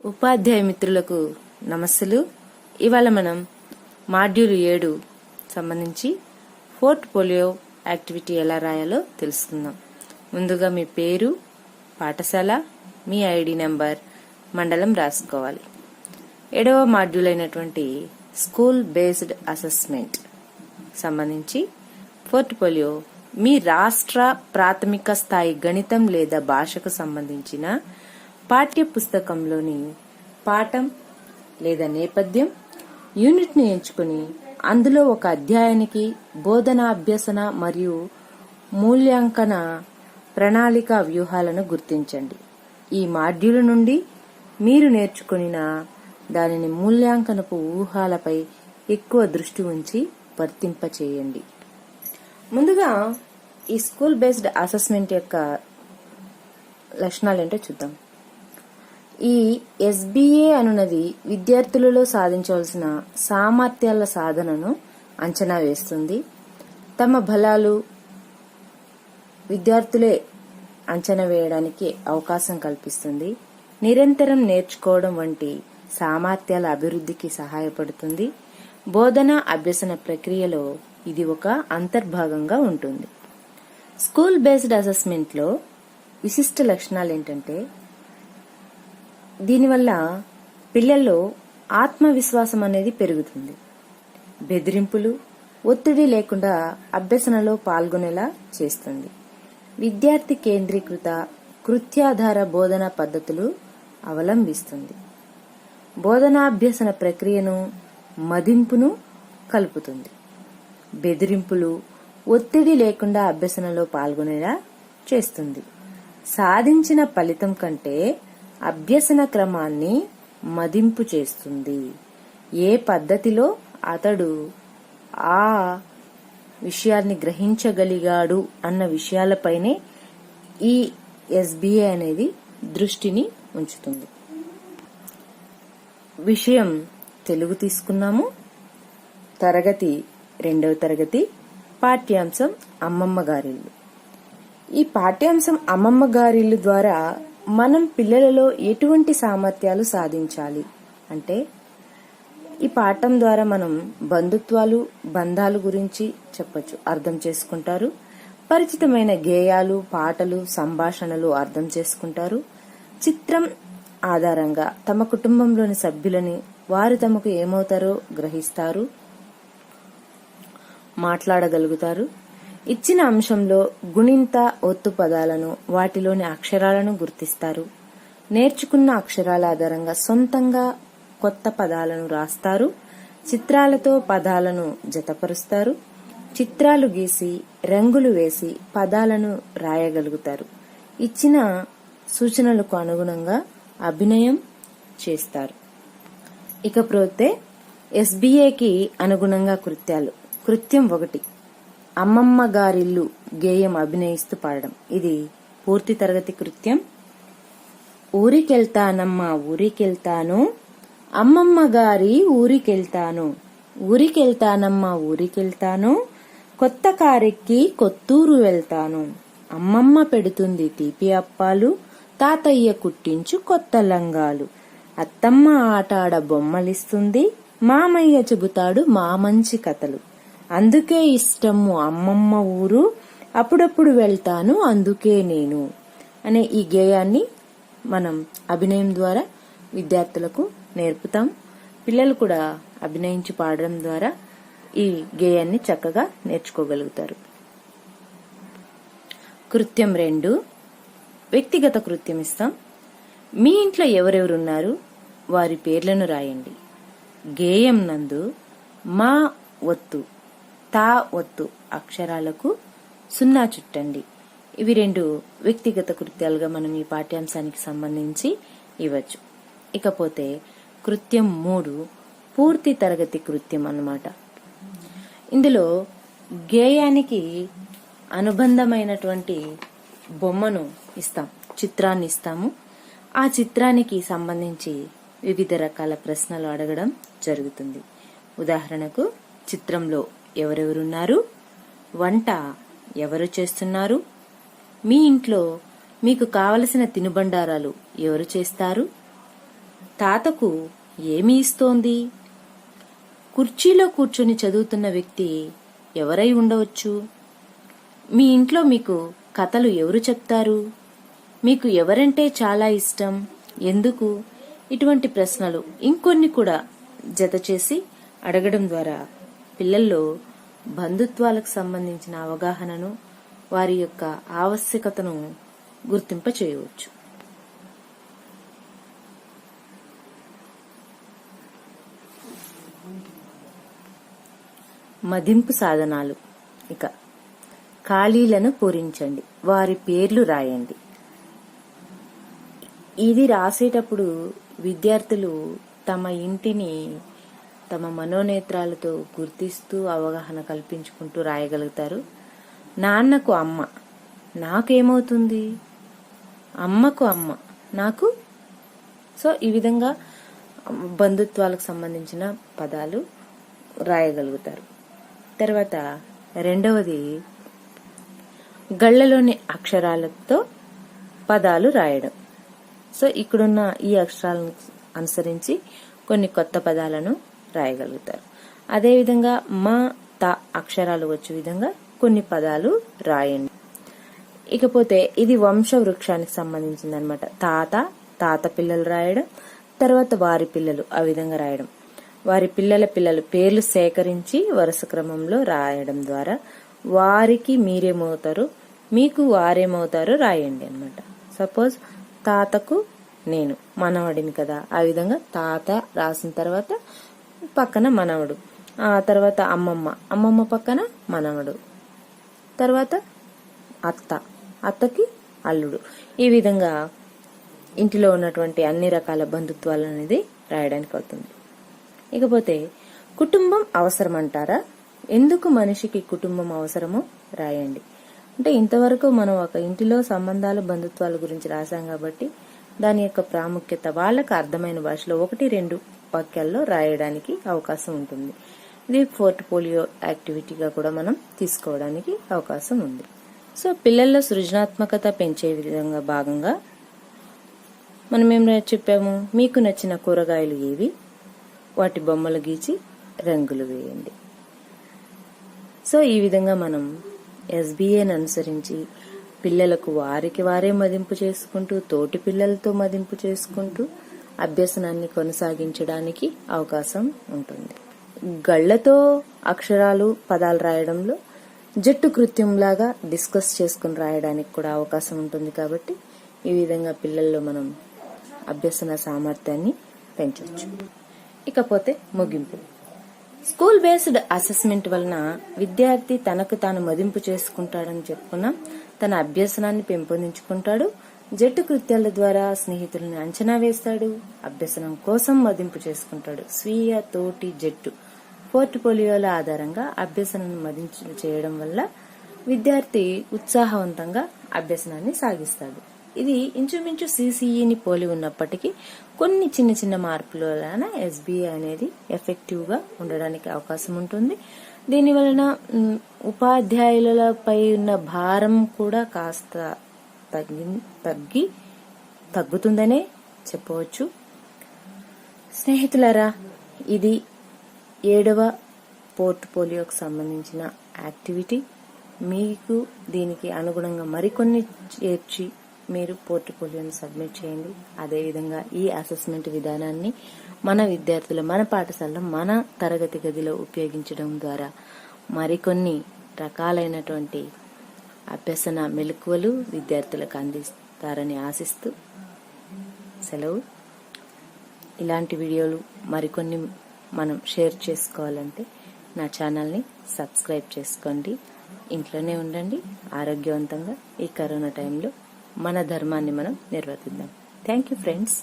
ఉపాధ్యాయ మిత్రులకు నమస్సులు. ఇవాళ మనం మాడ్యూల్ 7 సంబంధించి పోర్ట్ఫోలియో యాక్టివిటీ ఎలా రాయాలో తెలుసుకుందాం. ముందుగా మీ పేరు, పాఠశాల, మీ ఐడి నెంబర్, మండలం రాసుకోవాలి. 7వ మాడ్యూల్ అయినటువంటి స్కూల్ బేస్డ్ అసెస్మెంట్ సంబంధించి పోర్ట్ఫోలియో మీ రాష్ట్ర ప్రాథమిక స్థాయి గణితం లేదా భాషకు సంబంధించిన పాఠ్య పుస్తకంలోని పాఠం లేదా నేపథ్యం యూనిట్ ని ఎంచుకుని అందులో ఒక అధ్యాయానికి బోధన, అభ్యసన మరియు మూల్యాంకన ప్రణాళిక వ్యూహాలను గుర్తించండి. ఈ మాడ్యూల్ నుండి మీరు నేర్చుకున్న దానిని మూల్యాంకనపు ఊహాలపై ఎక్కువ దృష్టి ఉంచి వర్తింపచేయండి. ముందుగా ఈ స్కూల్ బేస్డ్ అసెస్మెంట్ యొక్క లక్షణాలు ఏంటో చూద్దాం. ఈ ఎస్బీఏ అనున్నది విద్యార్థులలో సాధించవలసిన సామర్థ్యాల సాధనను అంచనా వేస్తుంది. తమ బలాలు విద్యార్థులే అంచనా వేయడానికి అవకాశం కల్పిస్తుంది. నిరంతరం నేర్చుకోవడం వంటి సామర్థ్యాల అభివృద్ధికి సహాయపడుతుంది. బోధన, అభ్యసన ప్రక్రియలో ఇది ఒక అంతర్భాగంగా ఉంటుంది. స్కూల్ బేస్డ్ అసెస్మెంట్ లో విశిష్ట లక్షణాలు ఏంటంటే, దీనివల్ల పిల్లల్లో ఆత్మవిశ్వాసం అనేది పెరుగుతుంది. బెదిరింపులు, ఒత్తిడి లేకుండా అభ్యసనలో పాల్గొనేలా చేస్తుంది. విద్యార్థి కేంద్రీకృత కృత్యాధార బోధనా పద్ధతులు అవలంబిస్తుంది. బోధనాభ్యసన ప్రక్రియను మదింపును కలుపుతుంది. బెదిరింపులు, ఒత్తిడి లేకుండా అభ్యసనలో పాల్గొనేలా చేస్తుంది. సాధించిన ఫలితం కంటే అభ్యసన క్రమాన్ని మదింపు చేస్తుంది. ఏ పద్ధతిలో అతడు ఆ విషయాన్ని గ్రహించగలిగాడు అన్న విషయాలపైనే ఈ ఎస్బీఏ అనేది దృష్టిని ఉంచుతుంది. విషయం తెలుగు తీసుకున్నాము. తరగతి 2వ తరగతి. పాఠ్యాంశం అమ్మమ్మ గారిల్లు. ఈ పాఠ్యాంశం అమ్మమ్మ గారిల్లు ద్వారా మనం పిల్లలలో ఎటువంటి సామర్థ్యాలు సాధించాలి అంటే, ఈ పాఠం ద్వారా మనం బంధుత్వాలు, బంధాలు గురించి చెప్పొచ్చు, అర్థం చేసుకుంటారు. పరిచితమైన గేయాలు, పాటలు, సంభాషణలు అర్థం చేసుకుంటారు. చిత్రం ఆధారంగా తమ కుటుంబంలోని సభ్యులని వారు తమకు ఏమవుతారో గ్రహిస్తారు, మాట్లాడగలుగుతారు. ఇచ్చిన అంశంలో గుణింత, ఒత్తు పదాలను, వాటిలోని అక్షరాలను గుర్తిస్తారు. నేర్చుకున్న అక్షరాల ఆధారంగా సొంతంగా కొత్త పదాలను రాస్తారు. చిత్రాలతో పదాలను జతపరుస్తారు. చిత్రాలు గీసి, రంగులు వేసి పదాలను రాయగలుగుతారు. ఇచ్చిన సూచనలకు అనుగుణంగా అభినయం చేస్తారు. ఇకపోతే ఎస్బీఏకి అనుగుణంగా కృత్యాలు. కృత్యం 1, అమ్మమ్మ గారిల్లు గేయం అభినయిస్తూ పాడడం. ఇది పూర్తి తరగతి కృత్యం. ఊరికెళ్తానమ్మా ఊరికెళ్తాను, అమ్మమ్మ గారి ఊరికెళ్తాను. ఊరికెళ్తానమ్మా ఊరికెళ్తాను, కొత్త కారెక్కి కొత్తూరు వెళ్తాను. అమ్మమ్మ పెడుతుంది తీపి అప్పాలు, తాతయ్య కుట్టించు కొత్త లంగాలు. అత్తమ్మ ఆటాడ బొమ్మలిస్తుంది, మామయ్య చెబుతాడు మా మంచి కథలు. అందుకే ఇష్టము అమ్మమ్మ ఊరు, అప్పుడప్పుడు వెళ్తాను అందుకే నేను అనే ఈ గేయాన్ని మనం అభినయం ద్వారా విద్యార్థులకు నేర్పుతాం. పిల్లలు కూడా అభినయించి పాడడం ద్వారా ఈ గేయాన్ని చక్కగా నేర్చుకోగలుగుతారు. కృత్యం 2, వ్యక్తిగత కృత్యం ఇస్తాం. మీ ఇంట్లో ఎవరెవరున్నారు వారి పేర్లను రాయండి. గేయం నందు మా ఒత్తు, తా ఒత్తు అక్షరాలకు 0 చుట్టండి. ఇవి 2 వ్యక్తిగత కృత్యాలుగా మనం ఈ పాఠ్యాంశానికి సంబంధించి ఇవ్వచ్చు. ఇకపోతే కృత్యం 3 పూర్తి తరగతి కృత్యం అన్నమాట. ఇందులో గేయానికి అనుబంధమైనటువంటి బొమ్మను ఇస్తాం, చిత్రాన్ని ఇస్తాము. ఆ చిత్రానికి సంబంధించి వివిధ రకాల ప్రశ్నలు అడగడం జరుగుతుంది. ఉదాహరణకు, చిత్రంలో ఎవరెవరున్నారు, వంట ఎవరు చేస్తున్నారు, మీ ఇంట్లో మీకు కావలసిన తినుబండారాలు ఎవరు చేస్తారు, తాతకు ఏమి ఇస్తోంది? కుర్చీలో కూర్చొని చదువుతున్న వ్యక్తి ఎవరై ఉండవచ్చు? మీ ఇంట్లో మీకు కథలు ఎవరు చెప్తారు? మీకు ఎవరంటే చాలా ఇష్టం? ఎందుకు? ఇటువంటి ప్రశ్నలు ఇంకొన్ని కూడా జత చేసి అడగడం ద్వారా పిల్లల్లో బంధుత్వాలకు సంబంధించిన అవగాహనను, వారి యొక్క ఆవశ్యకతను గుర్తింప చేయవచ్చు. మదింపు సాధనాలు. ఇక ఖాళీలను పూరించండి, వారి పేర్లు రాయండి. ఇది రాసేటప్పుడు విద్యార్థులు తమ ఇంటిని తమ మనోనేత్రాలతో గుర్తిస్తూ అవగాహన కల్పించుకుంటూ రాయగలుగుతారు. నాన్నకు అమ్మ, నాకేమవుతుంది? అమ్మకు అమ్మ, నాకు. సో ఈ విధంగా బంధుత్వాలకు సంబంధించిన పదాలు రాయగలుగుతారు. తర్వాత రెండవది గళ్లలోని అక్షరాలతో పదాలు రాయడం. సో ఇక్కడున్న ఈ అక్షరాలను అనుసరించి కొన్ని కొత్త పదాలను రాయగలుగుతారు. అదేవిధంగా మా త అక్షరాలు వచ్చే విధంగా కొన్ని పదాలు రాయండి. ఇకపోతే ఇది వంశ వృక్షానికి సంబంధించింది అనమాట. తాత పిల్లలు రాయడం, తర్వాత వారి పిల్లలు ఆ విధంగా రాయడం. వారి పిల్లల పేర్లు సేకరించి వరుస క్రమంలో రాయడం ద్వారా వారికి మీరేమవుతారు, మీకు వారేమవుతారో రాయండి అనమాట. సపోజ్ తాతకు నేను మనవడిని కదా, ఆ విధంగా తాత రాసిన తర్వాత పక్కన మనవడు, ఆ తర్వాత అమ్మమ్మ పక్కన మనవడు, తర్వాత అత్తకి అల్లుడు. ఈ విధంగా ఇంటిలో ఉన్నటువంటి అన్ని రకాల బంధుత్వాలు అనేది రాయడానికి అవుతుంది. ఇకపోతే కుటుంబం అవసరం అంటారా? ఎందుకు మనిషికి కుటుంబం అవసరమో రాయండి. అంటే ఇంతవరకు మనం ఒక ఇంటిలో సంబంధాలు, బంధుత్వాల గురించి రాసాం కాబట్టి దాని యొక్క ప్రాముఖ్యత వాళ్ళకు అర్థమైన భాషలో 1-2 వాక్యాల్లో రాయడానికి అవకాశం ఉంటుంది. ఇది పోర్ట్ఫోలియో యాక్టివిటీగా కూడా మనం తీసుకోవడానికి అవకాశం ఉంది. సో పిల్లల్లో సృజనాత్మకత పెంచే విధంగా భాగంగా మనం ఏం చెప్పాము? మీకు నచ్చిన కూరగాయలు ఏవి? వాటి బొమ్మలు గీచి రంగులు వేయండి. సో ఈ విధంగా మనం ఎస్బీఏని అనుసరించి పిల్లలకు వారికి వారే మదింపు చేసుకుంటూ, తోటి పిల్లలతో మదింపు చేసుకుంటూ అభ్యసనాన్ని కొనసాగించడానికి అవకాశం ఉంటుంది. గళ్లతో అక్షరాలు, పదాలు రాయడంలో జట్టు కృత్యంలాగా డిస్కస్ చేసుకుని రాయడానికి కూడా అవకాశం ఉంటుంది. కాబట్టి ఈ విధంగా పిల్లల్లో మనం అభ్యసన సామర్థ్యాన్ని పెంచవచ్చు. ఇకపోతే ముగింపు. స్కూల్ బేస్డ్ అసెస్మెంట్ వలన విద్యార్థి తనకు తాను మదింపు చేసుకుంటాడని చెప్పుకున్నాం. తన అభ్యసనాన్ని పెంపొందించుకుంటాడు. జట్టు కృత్యాల ద్వారా స్నేహితులను అంచనా వేస్తాడు. అభ్యసనం కోసం మదింపు చేసుకుంటాడు. స్వీయ, తోటి, జట్టు పోర్ట్ఫోలియోల ఆధారంగా అభ్యసనాన్ని మదింపు చేయడం వల్ల విద్యార్థి ఉత్సాహవంతంగా అభ్యసనాన్ని సాగిస్తాడు. ఇది ఇంచుమించు సిసిఈని పోలి ఉన్నప్పటికీ కొన్ని చిన్న చిన్న మార్పుల వలన ఎస్బీఏ అనేది ఎఫెక్టివ్ గా ఉండడానికి అవకాశం ఉంటుంది. దీని వలన ఉపాధ్యాయులపై ఉన్న భారం కూడా కాస్త తగ్గుతుందనే చెప్పవచ్చు. స్నేహితులారా, ఇది 7వ పోర్ట్ఫోలియోకి సంబంధించిన యాక్టివిటీ. మీకు దీనికి అనుగుణంగా మరికొన్ని చేర్చి మీరు పోర్ట్ఫోలియోని సబ్మిట్ చేయండి. అదేవిధంగా ఈ అసెస్మెంట్ విధానాన్ని మన విద్యార్థులు మన పాఠశాలలో మన తరగతి గదిలో ఉపయోగించడం ద్వారా మరికొన్ని రకాలైనటువంటి అభ్యసన మెలకువలు విద్యార్థులకు అందిస్తారని ఆశిస్తూ సెలవు. ఇలాంటి వీడియోలు మరికొన్ని మనం షేర్ చేసుకోవాలంటే నా ఛానల్ని సబ్స్క్రైబ్ చేసుకోండి. ఇంట్లోనే ఉండండి ఆరోగ్యవంతంగా. ఈ కరోనా టైంలో మన ధర్మాన్ని మనం నిర్వర్తిద్దాం. Thank you friends.